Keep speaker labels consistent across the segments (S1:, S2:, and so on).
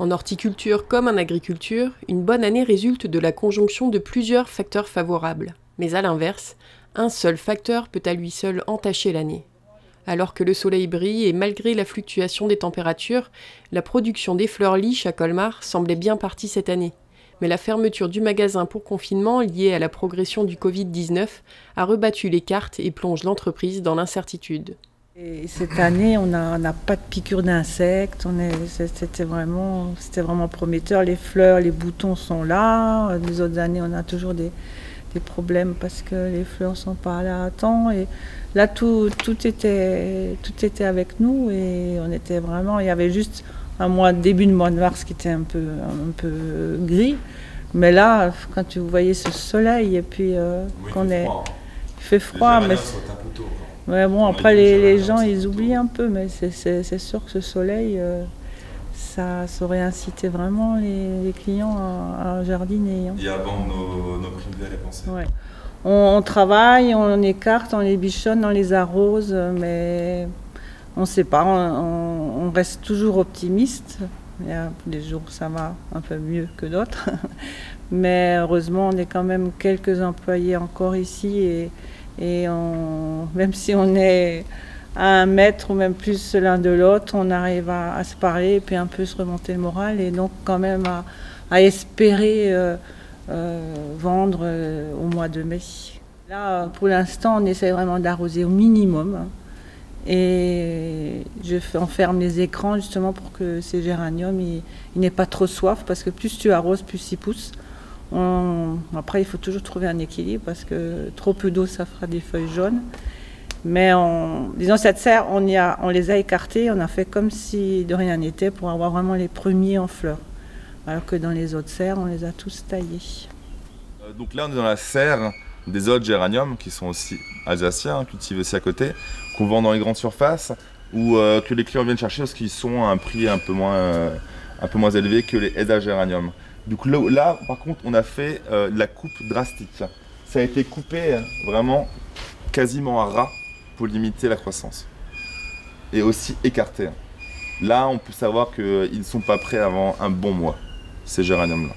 S1: En horticulture comme en agriculture, une bonne année résulte de la conjonction de plusieurs facteurs favorables. Mais à l'inverse, un seul facteur peut à lui seul entacher l'année. Alors que le soleil brille et malgré la fluctuation des températures, la production des fleurs liches à Colmar semblait bien partie cette année. Mais la fermeture du magasin pour confinement, liée à la progression du Covid-19, a rebattu les cartes et plonge l'entreprise dans l'incertitude.
S2: Et cette année, on n'a pas de piqûres d'insectes, c'était vraiment prometteur. Les fleurs, les boutons sont là. Les autres années, on a toujours des problèmes parce que les fleurs ne sont pas là à temps. Et là, tout était avec nous et on était vraiment. Il y avait juste début de mois de mars qui était un peu gris. Mais là, quand tu voyais ce soleil et puis il fait froid, mais ouais, bon, après les gens ils oublient un peu, mais c'est sûr que ce soleil, ça aurait incité vraiment les clients à jardiner.
S3: Et à vendre nos primes et penser.
S2: Ouais. On travaille, on écarte, on les bichonne, on les arrose, mais on ne sait pas, on reste toujours optimiste. Il y a des jours où ça va un peu mieux que d'autres, mais heureusement on est quand même quelques employés encore ici et même si on est à 1 mètre ou même plus l'un de l'autre, on arrive à se parler et puis un peu se remonter le moral et donc quand même à espérer vendre au mois de mai. Là, pour l'instant, on essaie vraiment d'arroser au minimum et je enferme les écrans justement pour que ces géraniums ils n'aient pas trop soif parce que plus tu arroses, plus ils poussent. Après, il faut toujours trouver un équilibre parce que trop peu d'eau, ça fera des feuilles jaunes. Mais disons, cette serre, on les a écartés, on a fait comme si de rien n'était pour avoir vraiment les premiers en fleurs. Alors que dans les autres serres, on les a tous taillés.
S3: Donc là, on est dans la serre des autres géraniums qui sont aussi alsaciens, cultivés aussi à côté, qu'on vend dans les grandes surfaces ou que les clients viennent chercher parce qu'ils sont à un prix un peu moins élevé que les Eda géraniums. Donc là, par contre, on a fait la coupe drastique. Ça a été coupé vraiment quasiment à ras pour limiter la croissance. Et aussi écarté. Là, on peut savoir qu'ils ne sont pas prêts avant un bon mois, ces géraniums-là.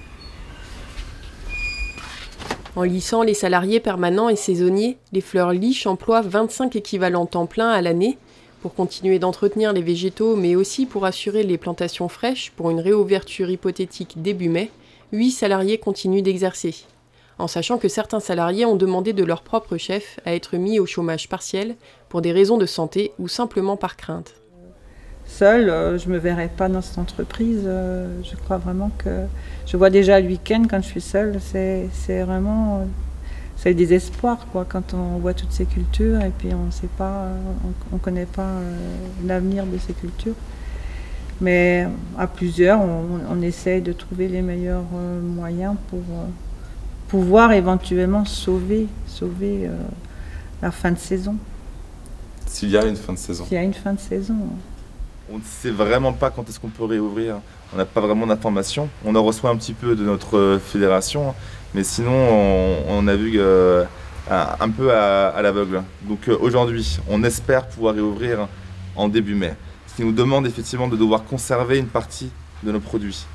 S1: En lissant les salariés permanents et saisonniers, les fleurs liches emploient 25 équivalents temps plein à l'année pour continuer d'entretenir les végétaux, mais aussi pour assurer les plantations fraîches pour une réouverture hypothétique début mai. 8 salariés continuent d'exercer, en sachant que certains salariés ont demandé de leur propre chef à être mis au chômage partiel pour des raisons de santé ou simplement par crainte.
S2: Seule, je ne me verrai pas dans cette entreprise. Je crois vraiment que je vois déjà le week-end quand je suis seule. C'est vraiment le désespoir quoi, quand on voit toutes ces cultures et puis on sait pas, on connaît pas l'avenir de ces cultures. Mais à plusieurs, on essaye de trouver les meilleurs moyens pour pouvoir éventuellement sauver la fin de saison.
S3: S'il y a une fin de saison.
S2: S'il y a une fin de saison.
S3: On ne sait vraiment pas quand est-ce qu'on peut réouvrir. On n'a pas vraiment d'informations. On en reçoit un petit peu de notre fédération, mais sinon on a vu un peu à l'aveugle. Donc aujourd'hui, on espère pouvoir réouvrir en début mai. Ce qui nous demande effectivement de devoir conserver une partie de nos produits.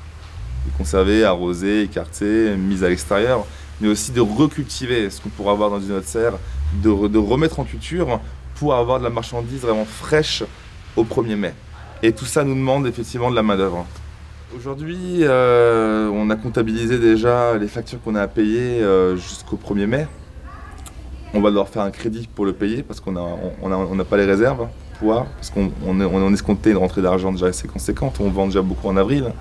S3: Les conserver, arroser, écarter, mise à l'extérieur, mais aussi de recultiver ce qu'on pourra avoir dans une autre serre, de remettre en culture pour avoir de la marchandise vraiment fraîche au 1er mai. Et tout ça nous demande effectivement de la main-d'œuvre. Aujourd'hui, on a comptabilisé déjà les factures qu'on a à payer jusqu'au 1er mai. On va devoir faire un crédit pour le payer parce qu'on n'a pas les réserves pour pouvoir, parce qu'on escomptait une rentrée d'argent déjà assez conséquente, on vend déjà beaucoup en avril.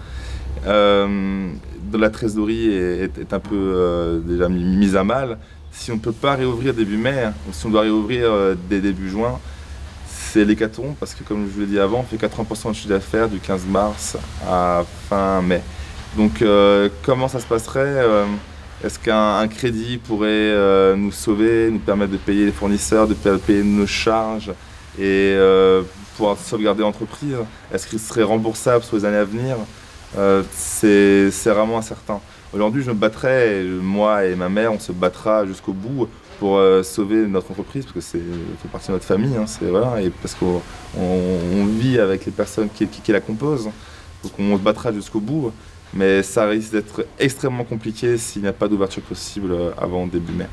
S3: La trésorerie est un peu déjà mise à mal. Si on ne peut pas réouvrir début mai, ou si on doit réouvrir dès début juin, c'est l'hécatombe parce que comme je vous l'ai dit avant, on fait 80% de chiffre d'affaires du 15 mars à fin mai. Donc comment ça se passerait Est-ce qu'un crédit pourrait nous sauver, nous permettre de payer les fournisseurs, de payer nos charges et pouvoir sauvegarder l'entreprise? Est-ce qu'il serait remboursable sur les années à venir? C'est vraiment incertain. Aujourd'hui, je me battrai, moi et ma mère, on se battra jusqu'au bout pour sauver notre entreprise, parce que ça fait partie de notre famille, hein, voilà, et parce qu'on vit avec les personnes qui la composent. Donc on se battra jusqu'au bout, mais ça risque d'être extrêmement compliqué s'il n'y a pas d'ouverture possible avant début mai.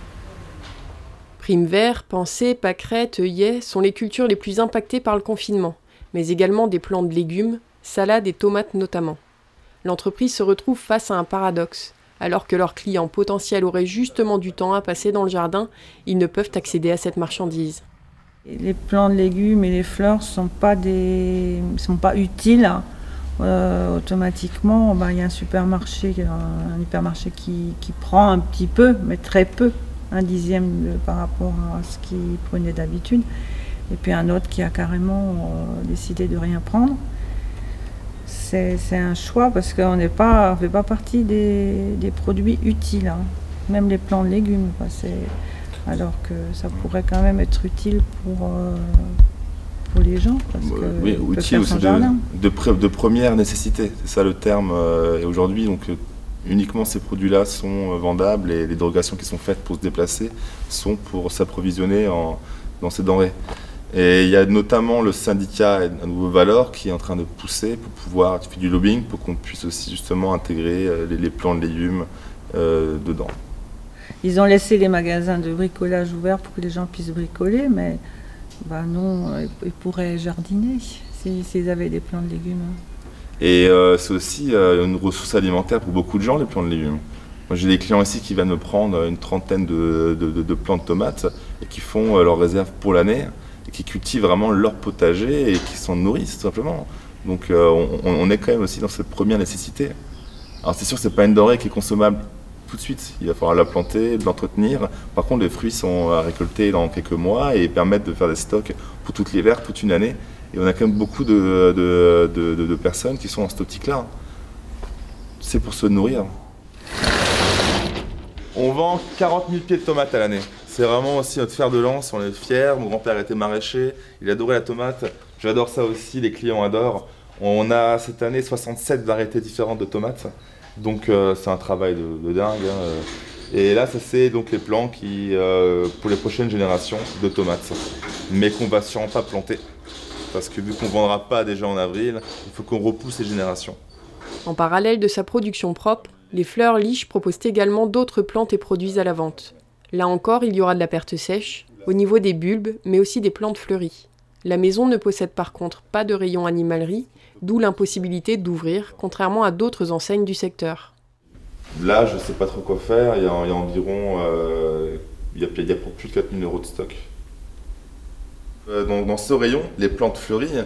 S1: Prime vert, pensée, pâquerettes, œillets sont les cultures les plus impactées par le confinement, mais également des plants de légumes, salades et tomates notamment. L'entreprise se retrouve face à un paradoxe. Alors que leurs clients potentiels auraient justement du temps à passer dans le jardin, ils ne peuvent accéder à cette marchandise.
S2: Les plants de légumes et les fleurs ne sont pas utiles. Automatiquement, il y a un hypermarché qui prend un petit peu, mais très peu, 1/10 par rapport à ce qu'il prenait d'habitude. Et puis un autre qui a carrément décidé de rien prendre. C'est un choix parce qu'on ne fait pas partie des produits utiles, hein. Même les plants de légumes, quoi, alors que ça pourrait quand même être utile pour les gens. Parce que
S3: oui, utile aussi de première nécessité, c'est ça le terme. Et aujourd'hui, donc, uniquement ces produits-là sont vendables et les dérogations qui sont faites pour se déplacer sont pour s'approvisionner dans ces denrées. Et il y a notamment le syndicat à Nouveau Valor qui est en train de pousser pour pouvoir faire du lobbying pour qu'on puisse aussi justement intégrer les plants de légumes dedans.
S2: Ils ont laissé les magasins de bricolage ouverts pour que les gens puissent bricoler, mais non, ils pourraient jardiner s'ils avaient des plants de légumes.
S3: Et c'est aussi une ressource alimentaire pour beaucoup de gens, les plants de légumes. Moi, j'ai des clients ici qui viennent me prendre une trentaine de plants de tomates et qui font leur réserve pour l'année, et qui cultivent vraiment leur potager et qui s'en nourrissent tout simplement. Donc on est quand même aussi dans cette première nécessité. Alors c'est sûr que ce n'est pas une denrée qui est consommable tout de suite, il va falloir la planter, l'entretenir. Par contre les fruits sont à récolter dans quelques mois et permettent de faire des stocks pour tout l'hiver, toute une année. Et on a quand même beaucoup de personnes qui sont dans cette optique-là. C'est pour se nourrir. On vend 40 000 pieds de tomates à l'année. C'est vraiment aussi notre fer de lance, on est fiers. Mon grand-père était maraîcher, il adorait la tomate. J'adore ça aussi, les clients adorent. On a cette année 67 variétés différentes de tomates. Donc c'est un travail de dingue. Et là, ça c'est donc les plants pour les prochaines générations de tomates. Mais qu'on va sûrement pas planter. Parce que vu qu'on ne vendra pas déjà en avril, il faut qu'on repousse les générations.
S1: En parallèle de sa production propre, les Fleurs Liche proposent également d'autres plantes et produits à la vente. Là encore, il y aura de la perte sèche, au niveau des bulbes, mais aussi des plantes fleuries. La maison ne possède par contre pas de rayon animalerie, d'où l'impossibilité d'ouvrir, contrairement à d'autres enseignes du secteur.
S3: Là, je ne sais pas trop quoi faire, il y a environ il y a pour plus de 4 000 € de stock. Dans ce rayon, les plantes fleuries,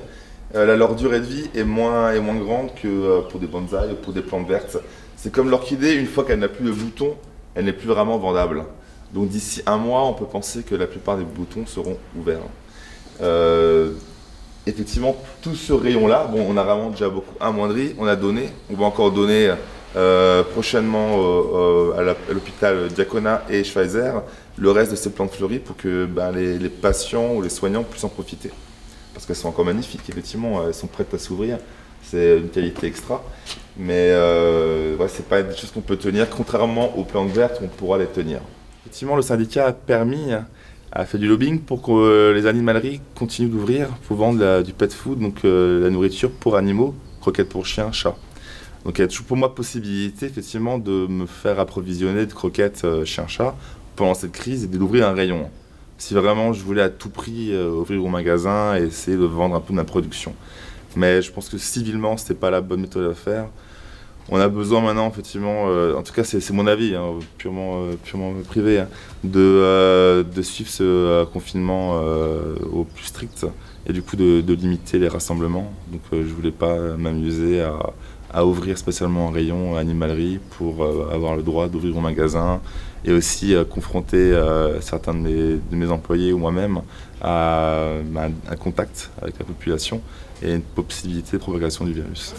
S3: leur durée de vie est moins grande que pour des bonsaïs ou pour des plantes vertes. C'est comme l'orchidée, une fois qu'elle n'a plus de boutons, elle n'est plus vraiment vendable. Donc d'ici un mois, on peut penser que la plupart des boutons seront ouverts. Effectivement, tout ce rayon-là, on a vraiment déjà beaucoup amoindri, on a donné, on va encore donner prochainement à l'hôpital Diaconat et Schweizer le reste de ces plantes fleuries pour que les patients ou les soignants puissent en profiter. Parce qu'elles sont encore magnifiques, effectivement, elles sont prêtes à s'ouvrir, c'est une qualité extra. Mais c'est pas des choses qu'on peut tenir, contrairement aux plantes vertes, on pourra les tenir. Effectivement, le syndicat a fait du lobbying pour que les animaleries continuent d'ouvrir pour vendre du pet food, donc la nourriture pour animaux, croquettes pour chiens, chats. Donc il y a toujours pour moi possibilité effectivement de me faire approvisionner de croquettes chien-chat pendant cette crise et d'ouvrir un rayon. Si vraiment je voulais à tout prix ouvrir mon magasin et essayer de vendre un peu de ma production. Mais je pense que civilement, ce n'était pas la bonne méthode à faire. On a besoin maintenant, effectivement, en tout cas c'est mon avis, hein, purement privé, hein, de suivre ce confinement au plus strict et du coup de limiter les rassemblements. Donc je ne voulais pas m'amuser à ouvrir spécialement un rayon animalerie pour avoir le droit d'ouvrir mon magasin et aussi confronter certains de mes employés ou moi-même à un contact avec la population et une possibilité de propagation du virus.